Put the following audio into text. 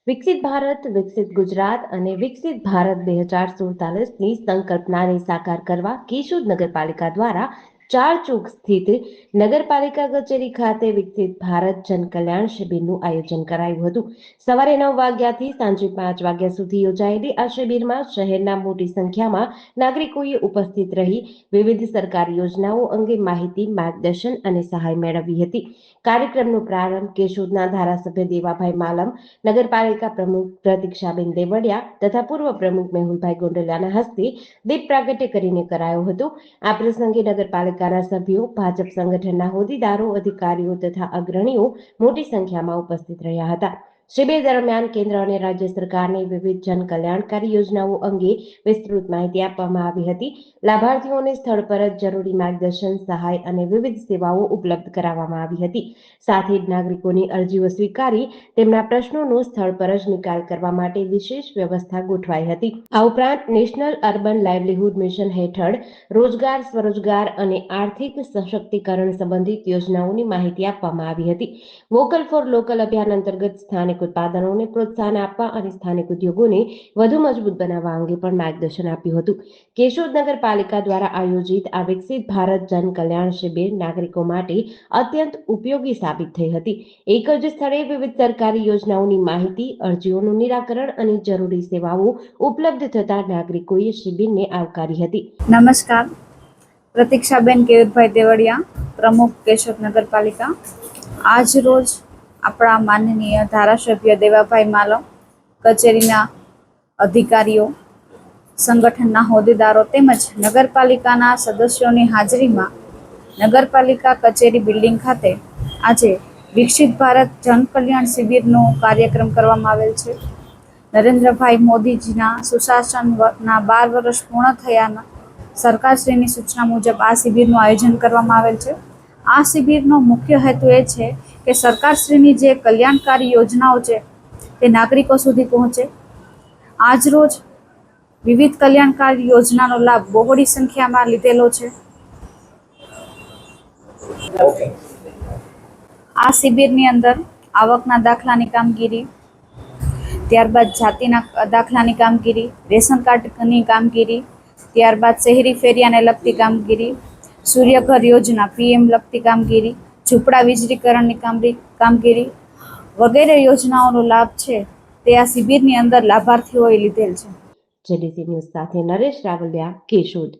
વિકસિત ભારત, વિકસિત ગુજરાત અને વિકસિત ભારત 2047ની સંકલ્પનાને સાકાર કરવા કેશોદ નગરપાલિકા દ્વારા ચારચોક સ્થિત નગરપાલિકા કચેરી ખાતે વિકસિત ભારત જન કલ્યાણ શિબિરનું આયોજન કરાયું હતું. સવારે 9 વાગ્યાથી સાંજે 5 વાગ્યા સુધી યોજાયેલી આ શિબિરમાં શહેરના મોટી સંખ્યામાં નાગરિકોએ ઉપસ્થિત રહી વિવિધ સરકારી યોજનાઓ અંગે માહિતી, માર્ગદર્શન અને સહાય મેળવી હતી. કાર્યક્રમનો પ્રારંભ કેશોદના ધારાસભ્ય દેવાભાઈ માલમ, નગરપાલિકા પ્રમુખ પ્રતીક્ષાબેન દેવડિયા તથા પૂર્વ પ્રમુખ મેહુલભાઈ ગોંડલિયાના હસ્તે દીપ પ્રાગટ્ય કરીને કરાયો હતો. આ પ્રસંગે નગરપાલિકાના સભ્યો, ભાજપ સંગઠનના હોદ્દેદારો, અધિકારીઓ તથા અગ્રણીઓ મોટી સંખ્યામાં ઉપસ્થિત રહ્યા હતા. શિબિર દરમિયાન કેન્દ્ર અને રાજ્ય સરકારની વિવિધ જન કલ્યાણકારી યોજનાઓ અંગે વિસ્તૃત માહિતી આપવામાં આવી હતી. લાભાર્થીઓને સ્થળ પર જ જરૂરી માર્ગદર્શન, સહાય અને વિવિધ સેવાઓ ઉપલબ્ધ કરાવવામાં આવી હતી. સાથે જ નાગરિકોની અરજીઓ સ્વીકારી તેમના પ્રશ્નોનો સ્થળ પર જ નિકાલ કરવા માટે વિશેષ વ્યવસ્થા ગોઠવાઈ હતી. આ ઉપરાંત નેશનલ અર્બન લાઇવલીહુડ મિશન હેઠળ રોજગાર, સ્વરોજગાર અને આર્થિક સશક્તિકરણ સંબંધિત યોજનાઓની માહિતી આપવામાં આવી હતી. વોકલ ફોર લોકલ અભિયાન અંતર્ગત સ્થાનિક ઉત્પાદનોને પ્રોત્સાહન આપવા અને સ્થાનિક ઉદ્યોગોને વધુ મજબૂત બનાવવા અંગે પણ માર્ગદર્શન આપ્યું હતું. કેશોદ નગરપાલિકા દ્વારા આયોજિત આ વિકસિત ભારત જન કલ્યાણ શિબિર નાગરિકો માટે અત્યંત ઉપયોગી સાબિત થઈ હતી. એક જ સ્થળે વિવિધ સરકારી યોજનાઓની માહિતી, અરજીઓનું નિરાકરણ અને જરૂરી સેવાઓ ઉપલબ્ધ થતા નાગરિકોએ શિબિરને આવકારી હતી. નમસ્કાર, પ્રતીક્ષાબેન કેયુરભાઈ દેવડિયા, પ્રમુખ કેશોદ નગરપાલિકા. આજ રોજ આપણા માનનીય ધારાસભ્ય દેવાભાઈ માલમ, કચેરીના અધિકારીઓ, સંગઠનના હોદ્દેદારો તેમજ નગરપાલિકાના સદસ્યોની હાજરીમાં નગરપાલિકા કચેરી બિલ્ડિંગ ખાતે આજે વિકસિત ભારત જન કલ્યાણ શિબિરનો કાર્યક્રમ કરવામાં આવેલ છે. નરેન્દ્રભાઈ મોદીજીના સુશાસનના 12 વર્ષ પૂર્ણ થયાના સરકારશ્રીની સૂચના મુજબ આ શિબિરનું આયોજન કરવામાં આવેલ છે. આ શિબિરનો મુખ્ય હેતુ એ છે કે સરકારશ્રીની જે કલ્યાણકારી યોજનાઓ છે તે નાગરિકો સુધી પહોંચે. આજરોજ વિવિધ કલ્યાણકારી યોજનાનો લાભ બહોળી સંખ્યામાં લીધેલો છે. આ શિબિરની અંદર આવકના દાખલાની કામગીરી, ત્યારબાદ જાતિના દાખલાની કામગીરી, રેશન કાર્ડની કામગીરી, ત્યારબાદ શહેરી ફેરિયાને લગતી કામગીરી, સૂર્યઘર યોજના PM લગતી કામગીરી, ઝૂંપડા વીજળીકરણની કામગીરી વગેરે યોજનાઓનો લાભ છે તે આ શિબિરની અંદર લાભાર્થીઓએ લીધેલ છે. JDC ન્યૂઝ સાથે નરેશ રાવલિયા, કેશોદ.